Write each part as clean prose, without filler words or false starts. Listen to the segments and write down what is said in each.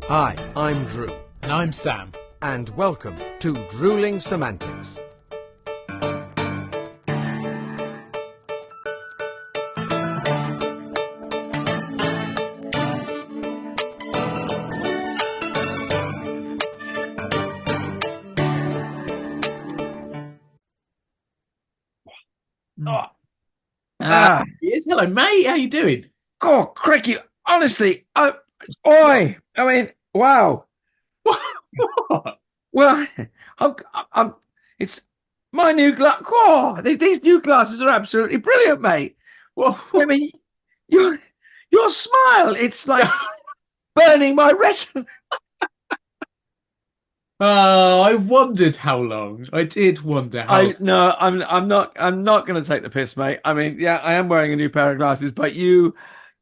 Hi, I'm Drew. And I'm Sam. And welcome to Drewling Samantics. Yes, hello, mate. How you doing? God, cricky, honestly, oi, I mean, wow. What? Well, it's my new glass. Oh, these new glasses are absolutely brilliant, mate. What? I mean, your smile, it's like burning my retina. Oh, I wondered how long. I did wonder how. I'm not going to take the piss, mate. I mean, yeah, I am wearing a new pair of glasses, but you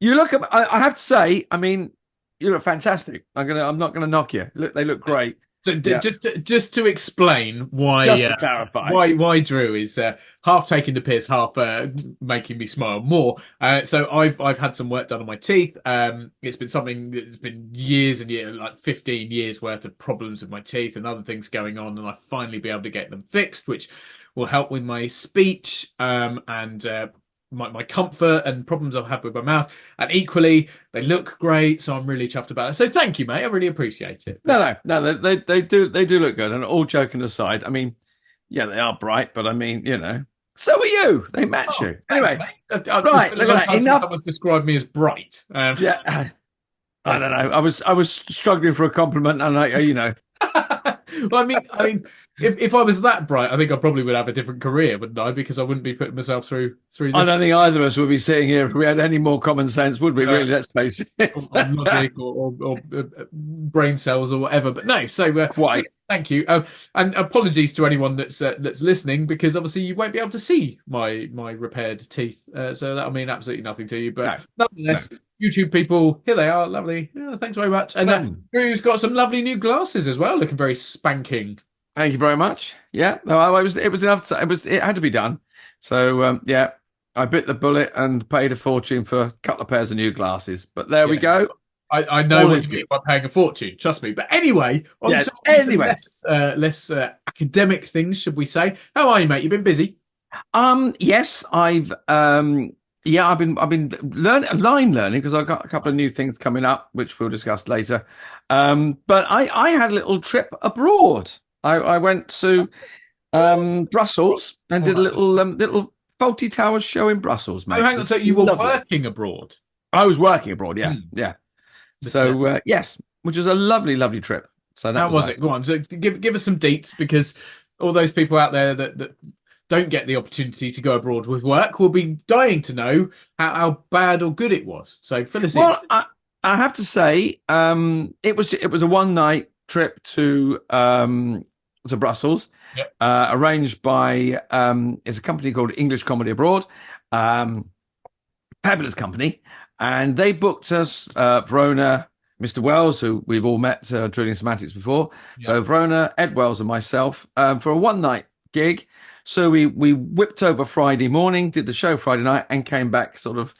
look. I have to say, I mean, you look fantastic. I'm not gonna knock you. They look great. So Yeah. just to explain why, Just to clarify, why Drew is half taking the piss, half making me smile more. So I've had some work done on my teeth. It's been something that's been years and years, like 15 years worth of problems with my teeth and other things going on, and I finally be able to get them fixed, which will help with my speech and my comfort and problems I've had with my mouth. And equally, they look great, so I'm really chuffed about it. So thank you, mate. I really appreciate it. No, they do look good. And all joking aside, I mean, yeah, they are bright, but I mean, you know, so are you. They match you. Anyway, thanks, right, it's been a long time since someone's described me as bright. Yeah, I don't know. I was struggling for a compliment, and you know. Well, I mean, if I was that bright, I think I probably would have a different career, wouldn't I? Because I wouldn't be putting myself through this. I don't think either of us would be sitting here if we had any more common sense, would we? Really, let's face it. or logic or brain cells or whatever. But no, so thank you, and apologies to anyone that's listening, because obviously you won't be able to see my repaired teeth, so that'll mean absolutely nothing to you. But nonetheless. No. YouTube people, here they are, lovely. Yeah, thanks very much. And Drew's got some lovely new glasses as well, looking very spanking. Thank you very much. Yeah, no, it was enough. It had to be done. So yeah, I bit the bullet and paid a fortune for a couple of pairs of new glasses. But there we go. I know what you mean by paying a fortune, trust me. But anyway, less academic things, should we say? How are you, mate? You've been busy. Yes, I've been learning because I've got a couple of new things coming up, which we'll discuss later. But I had a little trip abroad. I went to Brussels and did a little Fawlty Towers show in Brussels, mate. Oh, hang on, so you were working abroad? I was working abroad, yeah, yeah. So yes, which was a lovely, lovely trip. So that how was nice. It? Go on, so give us some deets, because all those people out there that don't get the opportunity to go abroad with work will be dying to know how bad or good it was. So fill us in. Well, I have to say, it was a one night trip to Brussels, arranged by it's a company called English Comedy Abroad, fabulous company, and they booked us Verona, Mr. Wells, who we've all met Drewling Samantics before. Yep. So Verona, Ed Wells, and myself for a one night gig. So we whipped over Friday morning, did the show Friday night, and came back sort of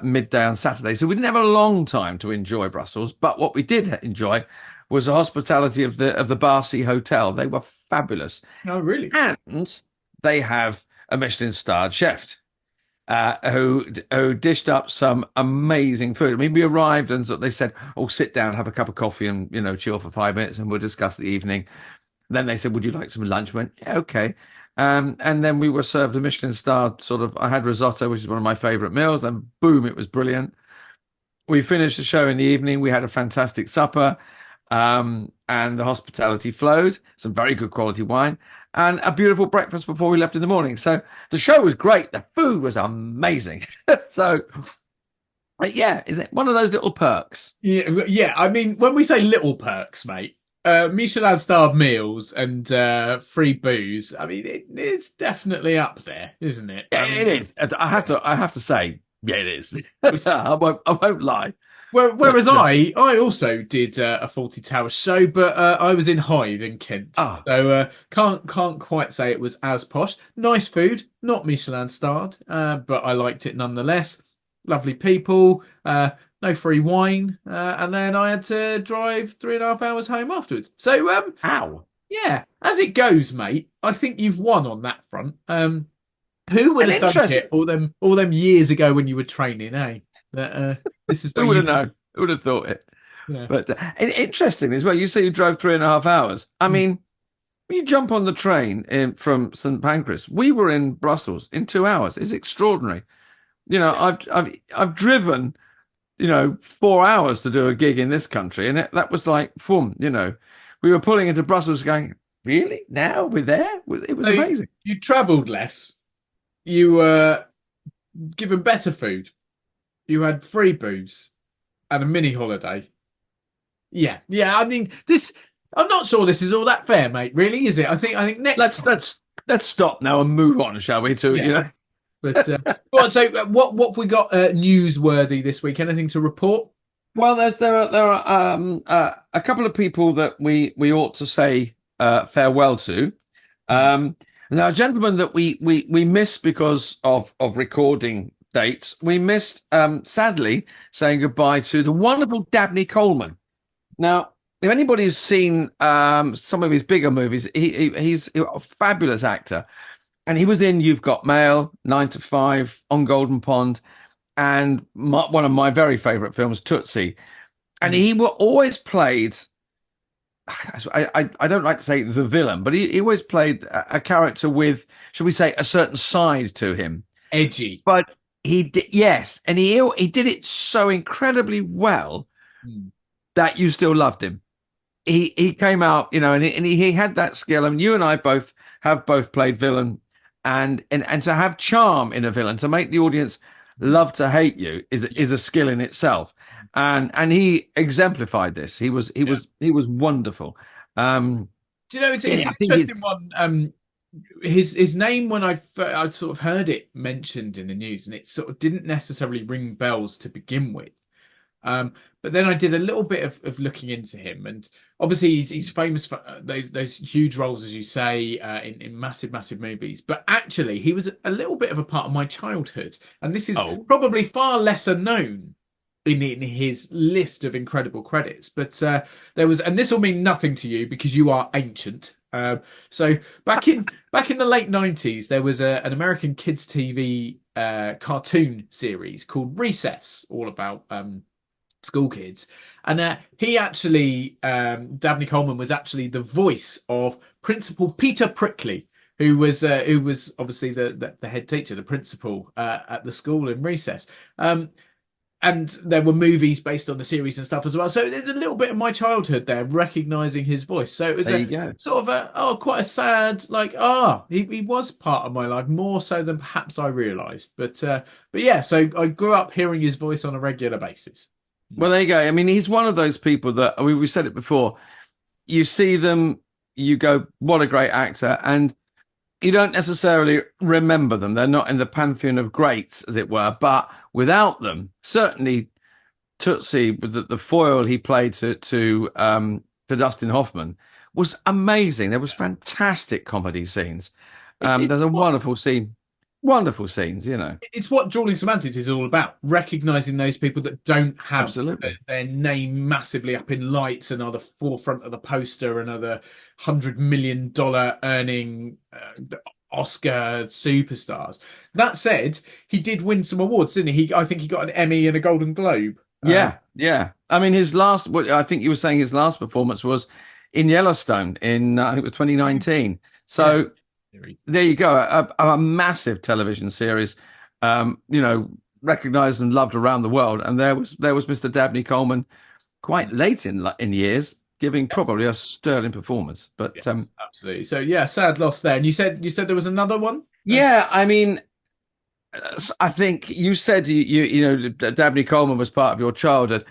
midday on Saturday. So we didn't have a long time to enjoy Brussels, but what we did enjoy was the hospitality of the Barcy Hotel. They were fabulous. Oh, really? And they have a Michelin-starred chef who dished up some amazing food. I mean, we arrived and they said, "Oh, sit down, have a cup of coffee, and chill for 5 minutes, and we'll discuss the evening." Then they said, "Would you like some lunch?" We went, "Yeah, okay." And then we were served a Michelin-starred I had risotto, which is one of my favourite meals, and boom, it was brilliant. We finished the show in the evening. We had a fantastic supper, and the hospitality flowed. Some very good quality wine, and a beautiful breakfast before we left in the morning. So the show was great. The food was amazing. So, yeah, is it one of those little perks? Yeah. I mean, when we say little perks, mate, Michelin-starred meals and free booze, I mean, it's definitely up there, isn't it? Yeah, it is. I have to say, yeah, it is. I won't lie. Whereas I also did a Fawlty Towers show, but I was in Hythe in Kent, so can't quite say it was as posh. Nice food, not Michelin starred, but I liked it nonetheless. Lovely people, no no free wine, and then I had to drive 3.5 hours home afterwards. So, Ow. yeah, as it goes, mate, I think you've won on that front. Who would And have done it all them years ago when you were training, eh? That this is Who where would have you, known? Who would have thought it? yeah. But interesting as well. You say you drove 3.5 hours. I mean, you jump on the train from St Pancras. We were in Brussels in 2 hours. It's extraordinary. You know, I've driven, 4 hours to do a gig in this country, and that was like, boom. We were pulling into Brussels, going, really? Now we're there? It was So amazing. you travelled less. You were given better food. You had free booze and a mini holiday. Yeah, yeah. I mean, this. I'm not sure this is all that fair, mate. Really, is it? I think next. Let's stop now and move on, shall we? Yeah. But what have we got newsworthy this week? Anything to report? Well, there are a couple of people that we ought to say farewell to. Now, a gentleman that we missed because of recording dates. We missed, sadly, saying goodbye to the wonderful Dabney Coleman. Now, if anybody's seen some of his bigger movies, he's a fabulous actor. And he was in You've Got Mail, 9 to 5, On Golden Pond, and one of my very favourite films, Tootsie. And he always played, I don't like to say the villain, but he always played a character with, shall we say, a certain side to him. Edgy. But he did, yes. And he did it so incredibly well that you still loved him. He came out, and he had that skill. I mean, you and I have both played villain. And to have charm in a villain, to make the audience love to hate you, is a skill in itself. And he exemplified this. He was wonderful. Do you know it's an interesting one? His name, when I sort of heard it mentioned in the news, and it sort of didn't necessarily ring bells to begin with. But then I did a little bit of looking into him, and obviously he's famous for those huge roles, as you say, in massive movies. But actually, he was a little bit of a part of my childhood, and this is probably far lesser known in his list of incredible credits. But there was, and this will mean nothing to you because you are ancient. So back in the late 90s, there was an American kids TV cartoon series called Recess, all about school kids, and he actually Dabney Coleman was actually the voice of Principal Peter Prickly, who was obviously the head teacher, the principal at the school in Recess. And there were movies based on the series and stuff as well. So there's a little bit of my childhood there, recognizing his voice. So it was sort of quite a sad, he was part of my life, more so than perhaps I realised. But yeah, so I grew up hearing his voice on a regular basis. Well, there you go. I mean, he's one of those people that we said it before. You see them, you go, what a great actor. And you don't necessarily remember them. They're not in the pantheon of greats, as it were. But without them, certainly Tootsie, with the foil he played to Dustin Hoffman, was amazing. There was fantastic comedy scenes. There's a wonderful scene. Wonderful scenes, It's what Drewling Samantics is all about, recognising those people that don't have their name massively up in lights and are the forefront of the poster and are the $100 million earning Oscar superstars. That said, he did win some awards, didn't he? I think he got an Emmy and a Golden Globe. Yeah. I mean, I think you were saying his last performance was in Yellowstone in, I think it was 2019. So... Yeah. There you go, a massive television series, recognised and loved around the world. And there was Mr. Dabney Coleman, quite late in years, giving probably a sterling performance. But yes, absolutely. So yeah, sad loss there. And you said there was another one. Yeah, I mean, I think you said Dabney Coleman was part of your childhood.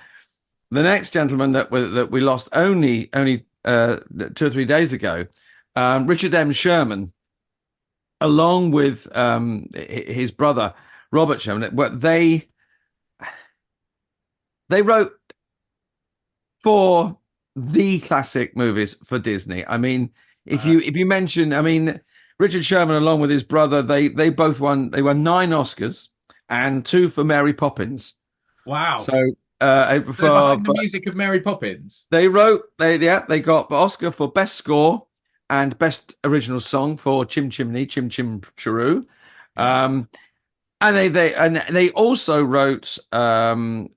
The next gentleman that we lost only 2 or 3 days ago, Richard M. Sherman. Along with his brother Robert Sherman, they wrote 4 the classic movies for Disney. I mean, if you mention, I mean, Richard Sherman along with his brother, they both won. They won 9 Oscars and 2 for Mary Poppins. Wow! So Behind the music of Mary Poppins. They got Oscar for best score and best original song for Chim Chimney, Chim Chim Chiroo. Yeah. And they also wrote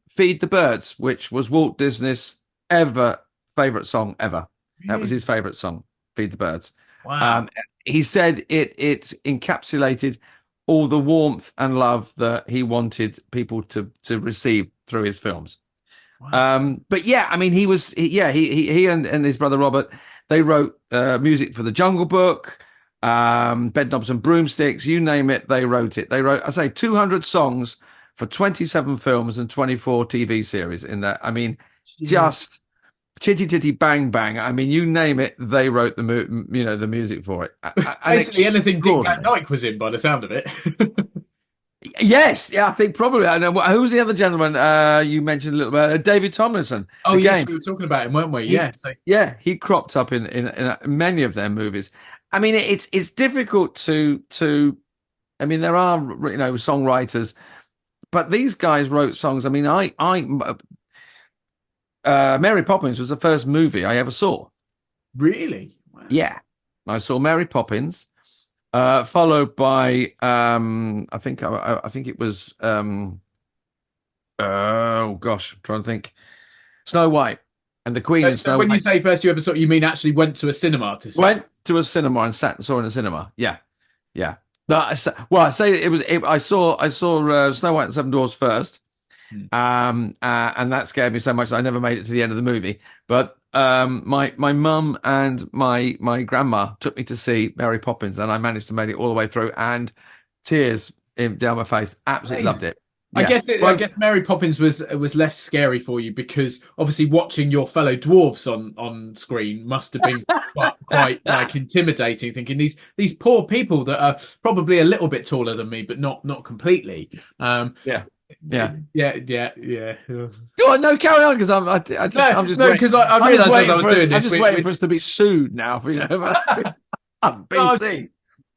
Feed the Birds, which was Walt Disney's favorite song ever. That was his favorite song, Feed the Birds. Wow. He said it encapsulated all the warmth and love that he wanted people to receive through his films. Wow. But yeah, I mean, he and his brother Robert, they wrote music for The Jungle Book, Bedknobs and Broomsticks, you name it, they wrote it. They wrote, I say, 200 songs for 27 films and 24 TV series in that. I mean, just chitty titty bang bang. I mean, you name it, they wrote the music for it. Basically, anything Dick Van Dyke was in, by the sound of it. Yes, yeah, I think probably. I know who was the other gentleman you mentioned a little bit, David Tomlinson. Oh, yes, we were talking about him, weren't we? He cropped up in many of their movies. I mean, it's difficult to. I mean, there are songwriters, but these guys wrote songs. I mean, Mary Poppins was the first movie I ever saw. Really? Wow. Yeah, I saw Mary Poppins. Followed by I think it was oh gosh, I'm trying to think, Snow White and the Queen and Snow White. When you say first you ever saw, you mean actually went to a cinema to see? Went to a cinema and sat and saw in a cinema. Yeah. No, I say I saw Snow White and Seven Dwarfs first, and that scared me so much that I never made it to the end of the movie. But my mum and my grandma took me to see Mary Poppins, and I managed to make it all the way through, and tears down my face. Absolutely loved it. Yeah. I guess Mary Poppins was less scary for you because obviously watching your fellow dwarfs on screen must have been quite like intimidating. Thinking these poor people that are probably a little bit taller than me, but not completely. Yeah. Go on, no, carry on, because I'm just because I realised as I was doing this, I'm just waiting for us to be sued now. BC.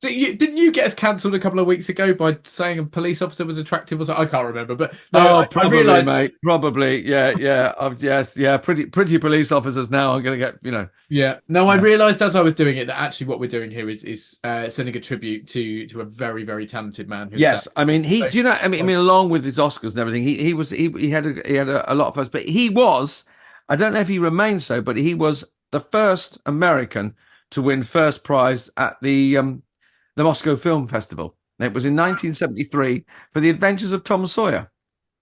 So didn't you get us cancelled a couple of weeks ago by saying a police officer was attractive or something? I can't remember, but probably, I realised, mate, probably, yeah. Pretty police officers now are going to get, Yeah, no, I realised as I was doing it that actually what we're doing here is sending a tribute to a very, very talented man. Yes, I mean along with his Oscars and everything, he had a lot of us, but he was, I don't know if he remains so, but he was the first American to win first prize at the Moscow Film Festival. It was in 1973 for The Adventures of Tom Sawyer.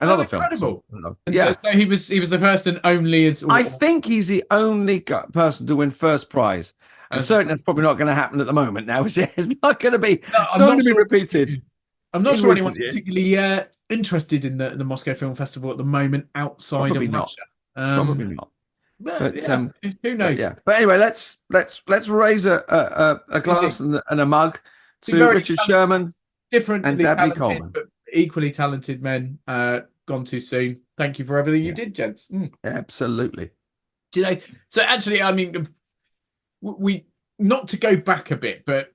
Another film. Incredible. Yeah. So he was the first and only. I think he's the only person to win first prize. And certainly that's probably not going to happen at the moment now. It's not going to be. It's not going to be repeated. I'm not sure anyone's particularly interested in the Moscow Film Festival at the moment outside of Russia. Probably not. But who knows? But anyway, let's raise a glass and a mug to Richard Sherman, differently and Dabney talented, Coleman, but equally talented men. Gone too soon. Thank you for everything you did, gents. Absolutely. So actually, I mean, we not to go back a bit, but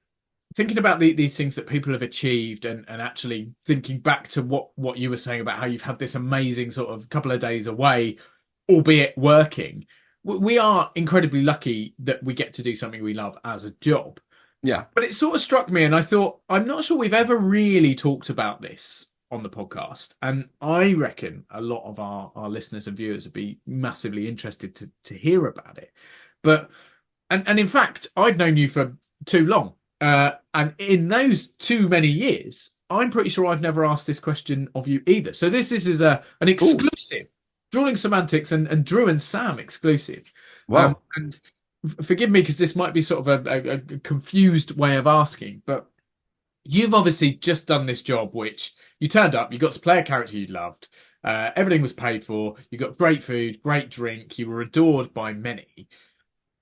thinking about these things that people have achieved, and actually thinking back to what you were saying about how you've had this amazing sort of couple of days away, albeit working. We are incredibly lucky that we get to do something we love as a job. Yeah. But it sort of struck me, and I thought, I'm not sure we've ever really talked about this on the podcast. And I reckon a lot of our listeners and viewers would be massively interested to hear about it. But, and in fact, I'd known you for too long. And in those too many years, I'm pretty sure I've never asked this question of you either. So this is an exclusive Drewling Samantics and Drew and Sam exclusive. Wow. And forgive me because this might be sort of a confused way of asking, but you've obviously just done this job which you turned up, you got to play a character you loved, everything was paid for, you got great food, great drink, you were adored by many.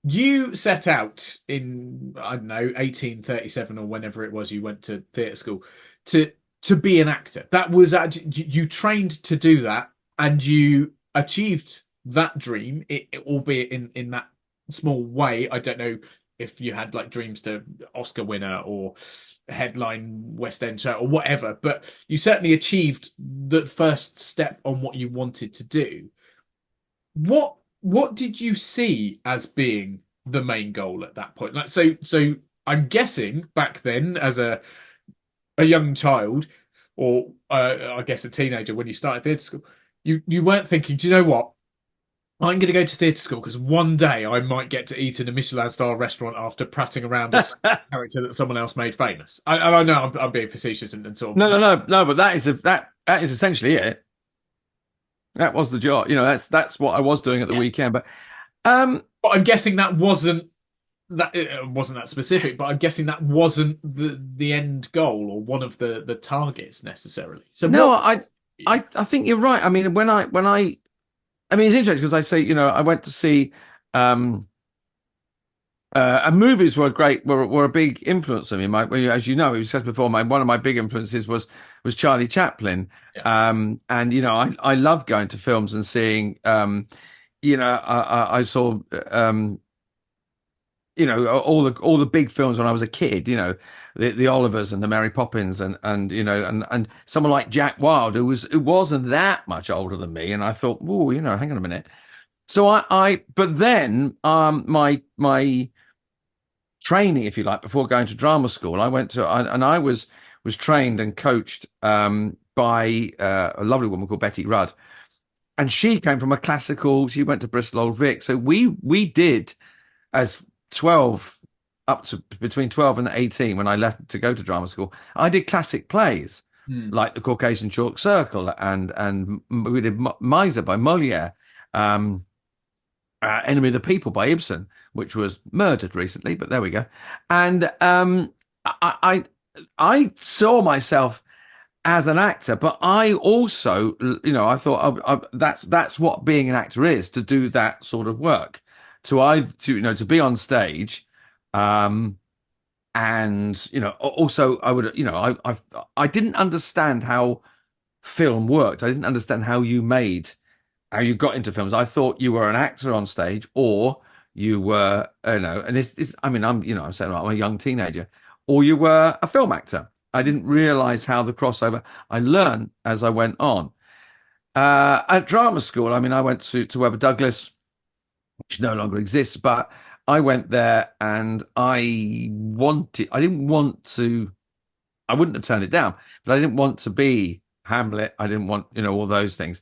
You set out in, I don't know, 1837 or whenever it was you went to theatre school to be an actor. That was you trained to do that, and you achieved that dream, albeit in that small way. I don't know if you had like dreams to Oscar winner or headline West End show or whatever, but you certainly achieved the first step on what you wanted to do. What did you see as being the main goal at that point? Like so I'm guessing back then as a young child or I guess a teenager when you started theatre school, you weren't thinking, do you know what? I'm going to go to theatre school because one day I might get to eat in a Michelin star restaurant after prattling around a character that someone else made famous. And I know I'm being facetious and sort of No. But that is essentially it. That was the job. That's what I was doing at the weekend. But But I'm guessing that wasn't that it wasn't that specific. But I'm guessing that wasn't the end goal or one of the targets necessarily. So no, what? I think you're right. I mean, I mean, it's interesting because I say, I went to see, and movies were a big influence on me. As you know, you said before, one of my big influences was Charlie Chaplin. Yeah. And I love going to films and seeing, I saw, all the big films when I was a kid. The Olivers and the Mary Poppins and someone like Jack Wilde who wasn't that much older than me, and I thought, oh, hang on a minute. So but then my training, if you like, before going to drama school, I was trained and coached by a lovely woman called Betty Rudd, and she came from she went to Bristol Old Vic, so we did as 12 up to between 12 and 18 when I left to go to drama school, I did classic plays like The Caucasian Chalk Circle and we did Miser by Molière, Enemy of the People by Ibsen, which was murdered recently, but there we go. And I saw myself as an actor, but I also, I thought that's what being an actor is, to do that sort of work, to be on stage. And also I would, I didn't understand how film worked. I didn't understand how you got into films. I thought you were an actor on stage, or you were, and I mean, I'm saying I'm a young teenager, or you were a film actor. I didn't realize how the crossover. I learned as I went on. At drama school, I mean, I went to Webber Douglas, which no longer exists, but I went there and I didn't want to, I wouldn't have turned it down, but I didn't want to be Hamlet. I didn't want, all those things.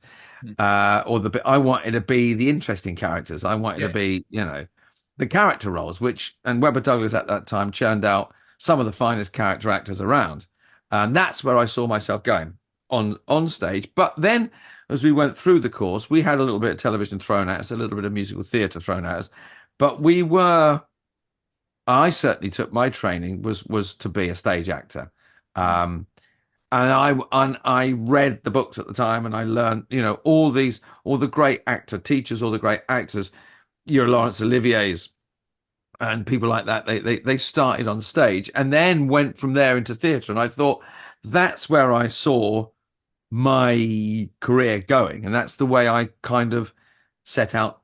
I wanted to be the interesting characters. I wanted to be, the character roles, and Webber Douglas at that time churned out some of the finest character actors around. And that's where I saw myself going on stage. But then as we went through the course, we had a little bit of television thrown at us, a little bit of musical theatre thrown at us. But I certainly took my training was to be a stage actor. And I read the books at the time, and I learned, all the great actor teachers, all the great actors, your Laurence Olivier's and people like that. They started on stage and then went from there into theatre. And I thought that's where I saw my career going, and that's the way I kind of set out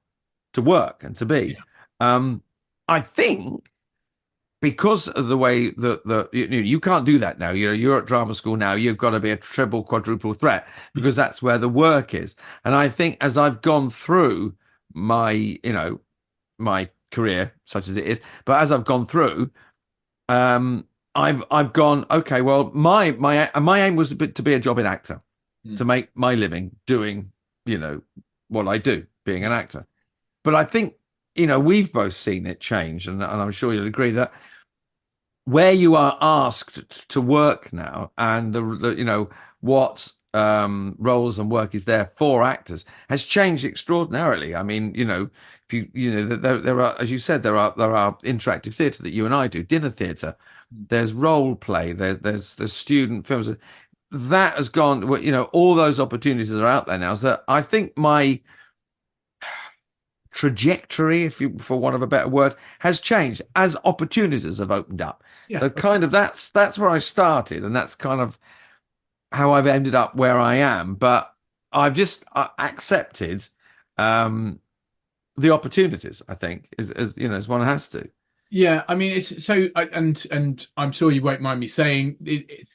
to work and to be. Yeah. I think because of the way that you can't do that now. You're at drama school now. You've got to be a triple, quadruple threat because that's where the work is. And I think as I've gone through my career, such as it is, but as I've gone through, I've gone, okay, well, my aim was to be a jobbing actor, to make my living doing, what I do, being an actor. But I think, we've both seen it change, and I'm sure you'll agree that where you are asked to work now, and what roles and work is there for actors has changed extraordinarily. I mean, if there are, as you said, there are interactive theatre that you and I do, dinner theatre. There's role play. There's student films. That has gone. All those opportunities are out there now. So I think my trajectory, for want of a better word, has changed as opportunities have opened up. Yeah. So kind of that's where I started, and that's kind of how I've ended up where I am. But I've just accepted the opportunities, I think, as one has to. Yeah, I mean, it's so, and I'm sure you won't mind me saying it,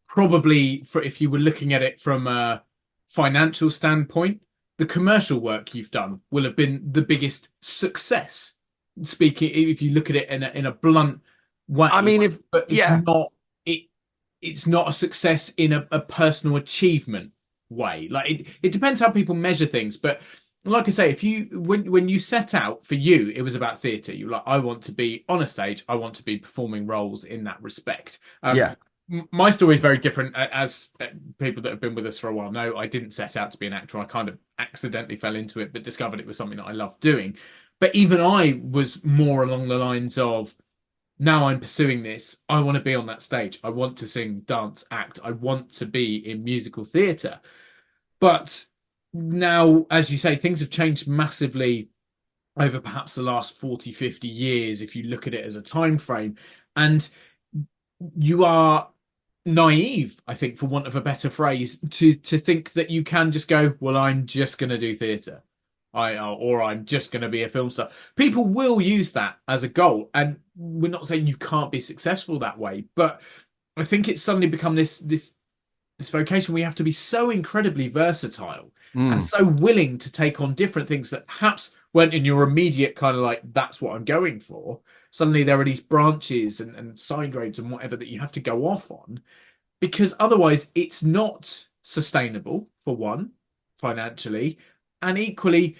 probably for if you were looking at it from a financial standpoint, the commercial work you've done will have been the biggest success. Speaking, if you look at it in a blunt I way, mean, if but yeah, it it's not a success in a personal achievement way. Like it depends how people measure things, but like I say, if you when you set out for you, it was about theatre. You were like, I want to be on a stage, I want to be performing roles in that respect. yeah, My story is very different. As people that have been with us for a while know, I didn't set out to be an actor. I kind of accidentally fell into it, but discovered it was something that I loved doing. But even I was more along the lines of, now I'm pursuing this. I want to be on that stage. I want to sing, dance, act. I want to be in musical theatre. But now, as you say, things have changed massively over perhaps the last 40, 50 years, if you look at it as a time frame. And you are naive, I think, for want of a better phrase, to think that you can just go, well, I'm just going to do theatre. Or I'm just going to be a film star. People will use that as a goal, and we're not saying you can't be successful that way, but I think it's suddenly become this vocation where you have to be so incredibly versatile and mm, so willing to take on different things that perhaps weren't in your immediate kind of like, that's what I'm going for. Suddenly there are these branches and side roads and whatever that you have to go off on, because otherwise it's not sustainable, for one, financially, and equally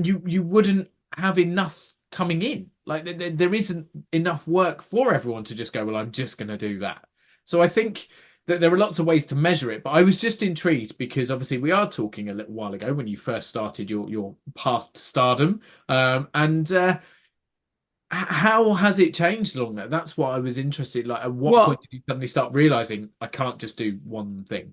you wouldn't have enough coming in. Like there isn't enough work for everyone to just go, well, I'm just going to do that. So I think that there are lots of ways to measure it, but I was just intrigued because obviously we are talking a little while ago when you first started your path to stardom, and how has it changed along there? That's what I was interested. Like, at what point well, did you suddenly start realizing I can't just do one thing?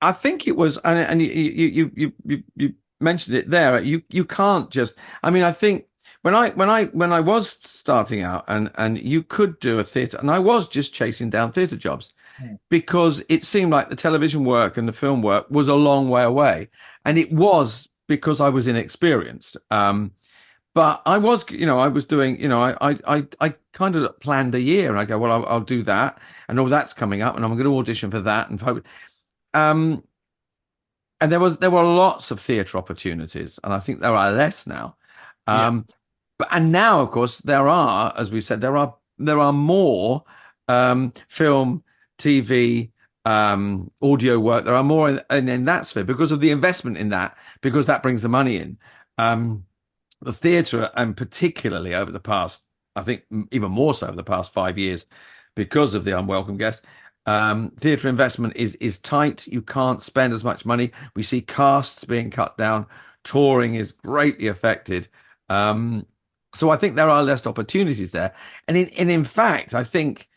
I think it was, and you mentioned it there. You can't just. I mean, I think when I was starting out, and you could do a theatre, and I was just chasing down theatre jobs Hmm. because it seemed like the television work and the film work was a long way away, and it was because I was inexperienced. But I was, I was doing, I kind of planned a year, and I go, well, I'll do that, and all that's coming up, and I'm going to audition for that, and hope. Um, and there were lots of theatre opportunities, and I think there are less now. Yeah, Um, and now, of course, there are, as we said, there are more film, TV, audio work. There are more in that sphere because of the investment in that, because that brings the money in. The theatre, and particularly over the past, I think even more so over the past 5 years, because of the unwelcome guest. Theatre investment is tight. You can't spend as much money. We see casts being cut down. Touring is greatly affected. So I think there are less opportunities there. And in fact, I think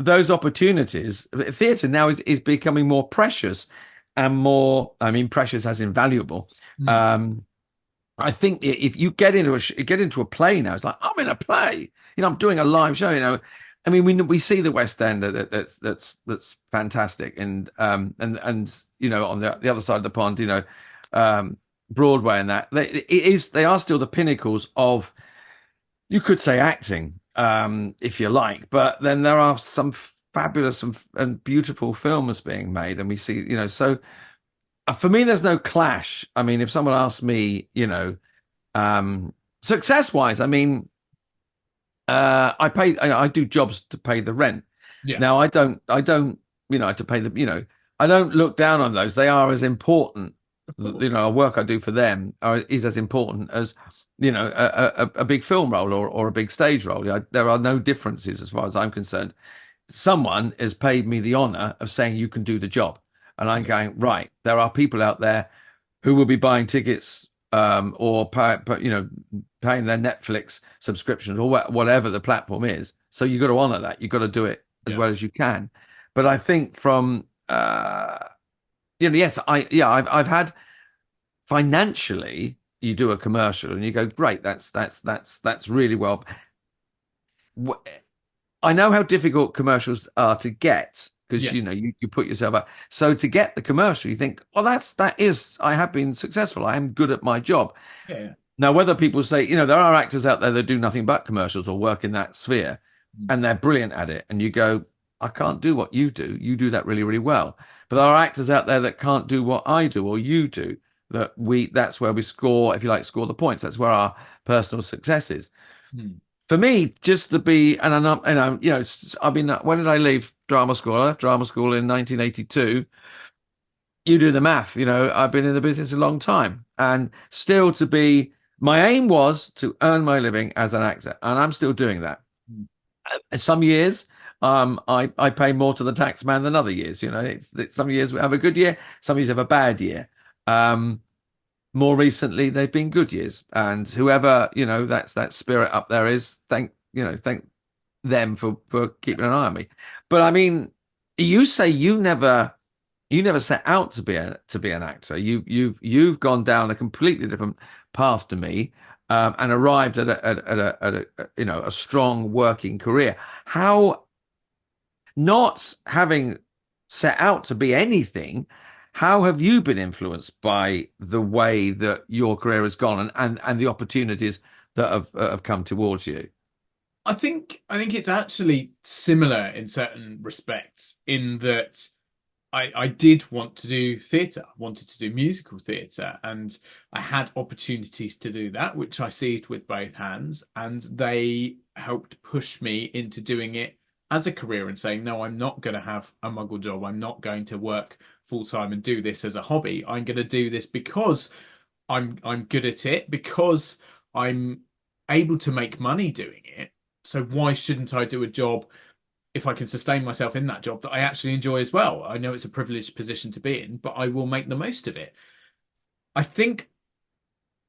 those opportunities, theatre now is becoming more precious and more, I mean, precious as invaluable. hmm. Um, I think if you get into a play now, it's like I'm in a play. I'm doing a live show. I mean, we see the West End that's fantastic, and on the other side of the pond, Broadway and that they are still the pinnacles of, you could say, acting, if you like, but then there are some fabulous and beautiful films being made, and we see, so for me, there's no clash. I mean, if someone asks me, success wise, I mean, I do jobs to pay the rent. Yeah, Now, I don't, to pay I don't look down on those. They are as important. of course. A work I do for them is as important as, a big film role or a big stage role. There are no differences as far as I'm concerned. Someone has paid me the honor of saying you can do the job. And I'm Yeah, going, right, there are people out there who will be buying tickets, or paying their Netflix subscriptions or whatever the platform is. So you've got to honor that. You've got to do it as yeah, well as you can. But I think from yes, I've had, financially, you do a commercial and you go, great, that's really well. I know how difficult commercials are to get, because yeah, you put yourself up. So to get the commercial, you think, well, I have been successful. I am good at my job. yeah. Now, whether people say, there are actors out there that do nothing but commercials or work in that sphere, and they're brilliant at it, and you go, I can't do what you do. You do that really, really well. But there are actors out there that can't do what I do or you do. That's where we score, if you like, score the points. That's where our personal success is. Hmm. For me, just to be, and I'm, I've been. When did I leave drama school? I left drama school in 1982. You do the math. I've been in the business a long time, and still to be. My aim was to earn my living as an actor, and I'm still doing that. Some years, I pay more to the tax man than other years. It's some years we have a good year, some years have a bad year. More recently, they've been good years, and whoever that's that spirit up there is thank them for keeping an eye on me. But I mean, you say you never set out to be an actor. You've gone down a completely different path to me, and arrived at a strong working career. How, not having set out to be anything, how have you been influenced by the way that your career has gone and the opportunities that have come towards you? I think it's actually similar in certain respects, in that I did want to do theatre, wanted to do musical theatre, and I had opportunities to do that, which I seized with both hands, and they helped push me into doing it as a career and saying, no, I'm not going to have a muggle job. I'm not going to work full time and do this as a hobby. I'm going to do this because I'm good at it, because I'm able to make money doing it. So why shouldn't I do a job, if I can sustain myself in that job, that I actually enjoy as well? I know it's a privileged position to be in, but I will make the most of it. I think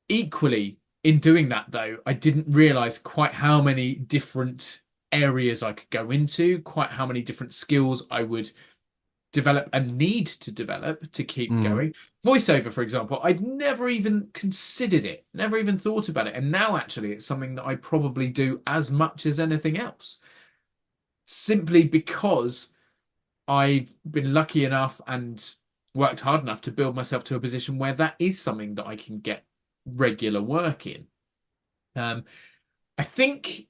equally in doing that, though, I didn't realize quite how many different areas I could go into, quite how many different skills I would develop and need to develop to keep going. Voiceover, for example, I'd never even considered it, never even thought about it. And now actually it's something that I probably do as much as anything else, simply because I've been lucky enough and worked hard enough to build myself to a position where that is something that I can get regular work in. Um, I think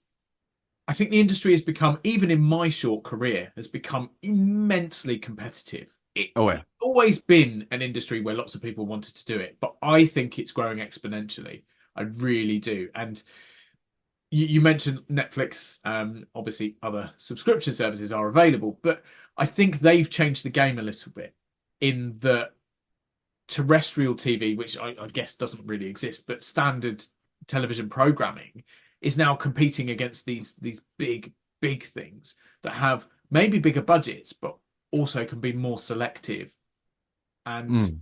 I think the industry has become, even in my short career, has become immensely competitive. It's Oh yeah. always been an industry where lots of people wanted to do it, but I think it's growing exponentially. I really do. And you mentioned Netflix. Obviously, other subscription services are available, but I think they've changed the game a little bit, in that terrestrial TV, which I guess doesn't really exist, but standard television programming is now competing against these big things that have maybe bigger budgets, but also can be more selective. And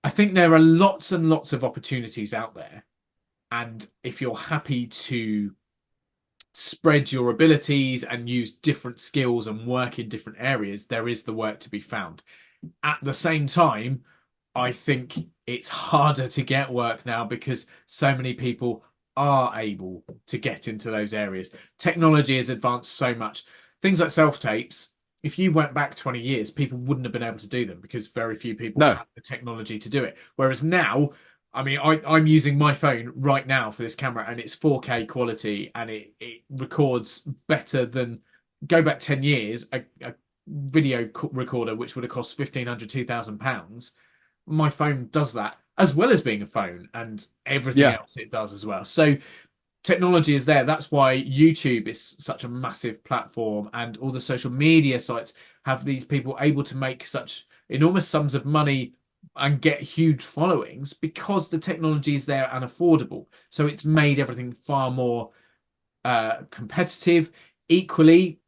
I think there are lots and lots of opportunities out there. And if you're happy to spread your abilities and use different skills and work in different areas, there is the work to be found. At the same time, I think it's harder to get work now because so many people are able to get into those areas. Technology has advanced so much. Things like self-tapes, if you went back 20 years, people wouldn't have been able to do them because very few people No. have the technology to do it. Whereas now, I mean, I'm using my phone right now for this camera, and it's 4K quality, and it records better than, go back 10 years, a video recorder, which would have cost £1,500, £2,000. My phone does that, as well as being a phone, and everything Yeah. else it does as well. So technology is there. That's why YouTube is such a massive platform, and all the social media sites have these people able to make such enormous sums of money and get huge followings because the technology is there and affordable. So it's made everything far more competitive. Equally,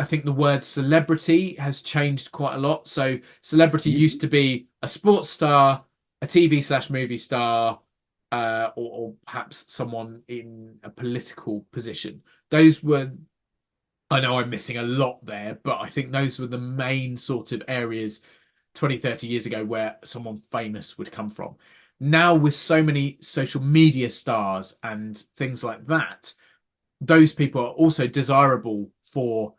I think the word celebrity has changed quite a lot. So celebrity used to be a sports star, a TV/movie star, or perhaps someone in a political position. Those were, I know I'm missing a lot there, but I think those were the main sort of areas 20, 30 years ago where someone famous would come from. Now, with so many social media stars and things like that, those people are also desirable for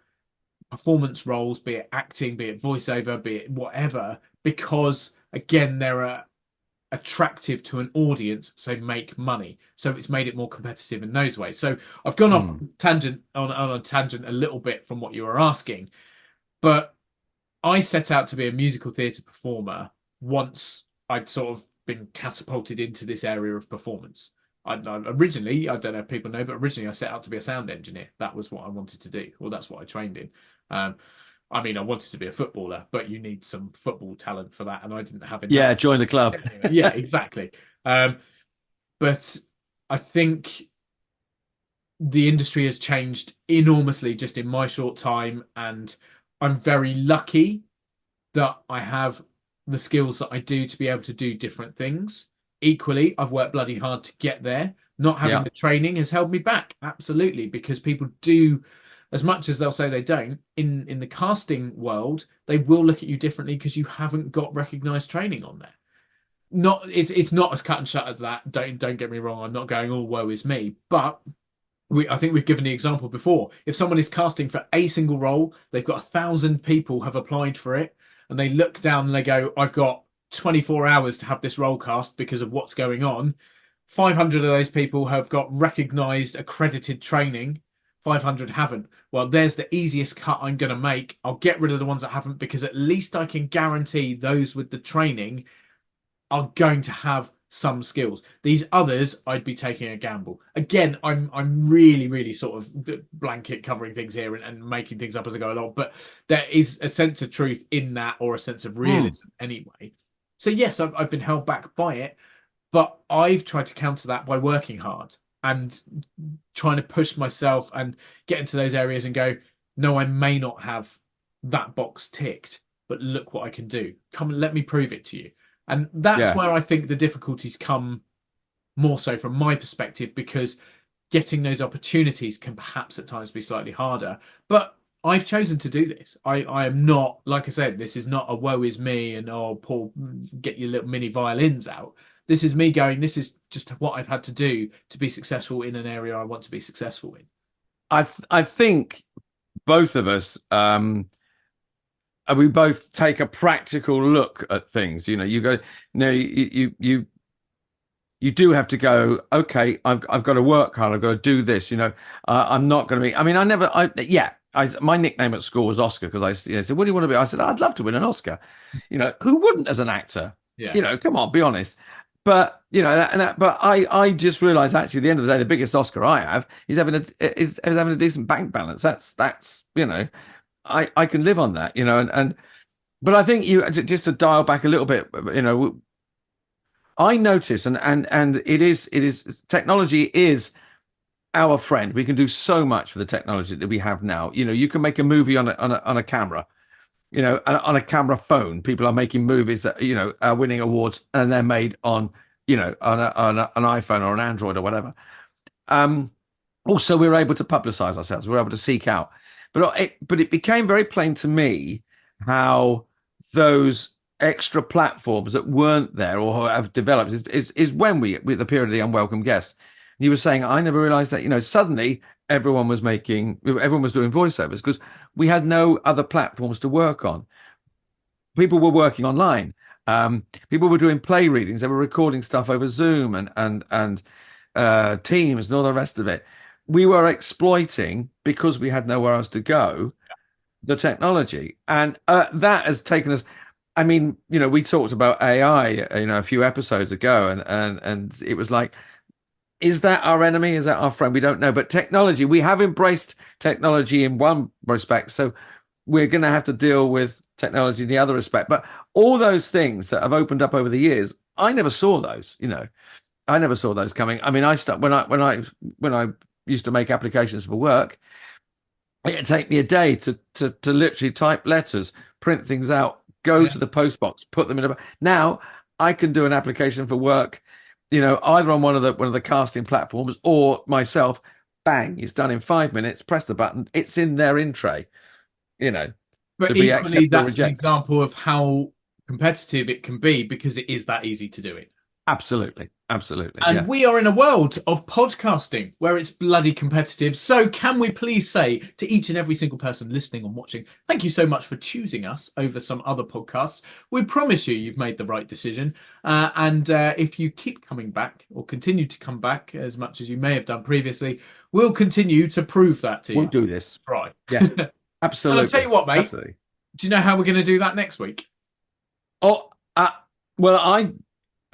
performance roles, be it acting, be it voiceover, be it whatever, because again, there are attractive to an audience, so make money. So it's made it more competitive in those ways. So I've gone off tangent on a tangent a little bit from what you were asking, but I set out to be a musical theatre performer once I'd sort of been catapulted into this area of performance. Originally, I don't know if people know, but originally I set out to be a sound engineer. That was what I wanted to do, or that's what I trained in. I mean, I wanted to be a footballer, but you need some football talent for that, and I didn't have enough. Yeah, join the club. Yeah, exactly. But I think the industry has changed enormously just in my short time, and I'm very lucky that I have the skills that I do to be able to do different things. Equally, I've worked bloody hard to get there. Not having the training has held me back, absolutely, because people do, as much as they'll say they don't, in the casting world, they will look at you differently because you haven't got recognised training on there. It's not as cut and shut as that. Don't get me wrong. I'm not going, oh, woe is me. But I think we've given the example before. If someone is casting for a single role, they've got 1,000 people have applied for it, and they look down and they go, I've got 24 hours to have this role cast because of what's going on. 500 of those people have got recognised, accredited training. 500 haven't. Well, there's the easiest cut I'm going to make. I'll get rid of the ones that haven't, because at least I can guarantee those with the training are going to have some skills. These others, I'd be taking a gamble. Again, I'm really sort of blanket covering things here and making things up as I go along, but there is a sense of truth in that, or a sense of realism anyway. So yes, I've been held back by it, but I've tried to counter that by working hard and trying to push myself and get into those areas and go, no, I may not have that box ticked, but look what I can do. Come and let me prove it to you. And that's where I think the difficulties come more so from my perspective, because getting those opportunities can perhaps at times be slightly harder. But I've chosen to do this. I am not, like I said, this is not a woe is me and, oh, Paul, get your little mini violins out. This is me going, this is just what I've had to do to be successful in an area I want to be successful in. I think both of us, we both take a practical look at things. You know, you go, no, you do have to go, okay, I've got to work hard. I've got to do this. You know, I'm not going to be, I mean, my nickname at school was Oscar, because I said, what do you want to be? I said, I'd love to win an Oscar. You know, who wouldn't as an actor? Yeah. You know, come on, be honest. But, you know, but I just realized, actually, at the end of the day, the biggest Oscar I have is having a decent bank balance. That's, you know, I can live on that, you know, but I think just to dial back a little bit, you know, I notice, and it is technology is our friend. We can do so much for the technology that we have now. You know, you can make a movie on a camera, you know, on a camera phone. People are making movies that, you know, are winning awards, and they're made on, you know, on an iPhone or an Android or whatever. Also, we're able to publicize ourselves. We're able to seek out. But it became very plain to me how those extra platforms that weren't there or have developed is when we, with the period of the unwelcome guest. You were saying, I never realized that, you know, suddenly everyone was doing voiceovers because we had no other platforms to work on. People were working online. People were doing play readings. They were recording stuff over Zoom and Teams and all the rest of it. We were exploiting, because we had nowhere else to go, the technology. And that has taken us, I mean, you know, we talked about AI, you know, a few episodes ago, and it was like, is that our enemy? Is that our friend? We don't know. But technology, we have embraced technology in one respect, so we're going to have to deal with technology in the other respect. But all those things that have opened up over the years, I never saw those, you know. I never saw those coming. I mean, when I used to make applications for work, it'd take me a day to literally type letters, print things out, go to the post box, put them in now I can do an application for work, you know, either on one of the casting platforms or myself. Bang, it's done in 5 minutes. Press the button, it's in their in tray, you know. But equally, that's an example of how competitive it can be, because it is that easy to do it. Absolutely. Absolutely. And yeah. we are in a world of podcasting where it's bloody competitive. So can we please say to each and every single person listening and watching, thank you so much for choosing us over some other podcasts. We promise you've made the right decision. And if you keep coming back or continue to come back as much as you may have done previously, we'll continue to prove that to you. We'll do this. Right. Yeah, absolutely. And I'll tell you what, mate. Absolutely. Do you know how we're going to do that next week? Oh, well, are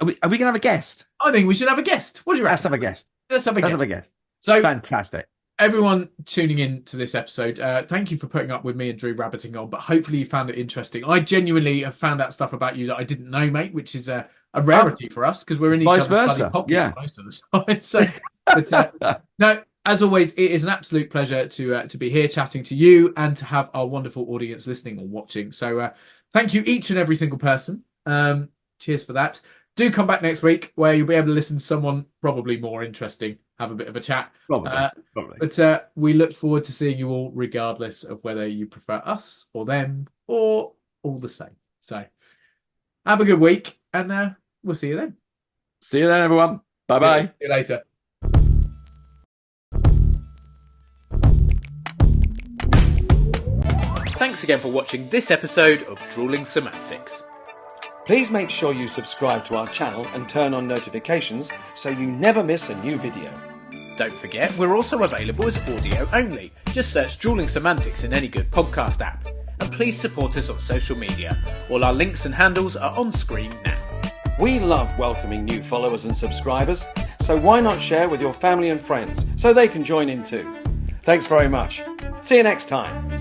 we going to have a guest? I think we should have a guest. What do you reckon? Let's have a guest. Let's have a guest. So fantastic. Everyone tuning in to this episode, thank you for putting up with me and Drew rabbiting on, but hopefully you found it interesting. I genuinely have found out stuff about you that I didn't know, mate, which is a rarity for us because we're in each other's bloody pockets most of the time. So, no, as always, it is an absolute pleasure to be here chatting to you and to have our wonderful audience listening or watching. So thank you each and every single person. Cheers for that. Do come back next week where you'll be able to listen to someone probably more interesting, have a bit of a chat. Probably. But we look forward to seeing you all regardless of whether you prefer us or them or all the same. So have a good week and we'll see you then. See you then, everyone. Bye-bye. See you later. Thanks again for watching this episode of Drewling Samantics. Please make sure you subscribe to our channel and turn on notifications so you never miss a new video. Don't forget, we're also available as audio only. Just search Drewling Samantics in any good podcast app. And please support us on social media. All our links and handles are on screen now. We love welcoming new followers and subscribers, so why not share with your family and friends so they can join in too? Thanks very much. See you next time.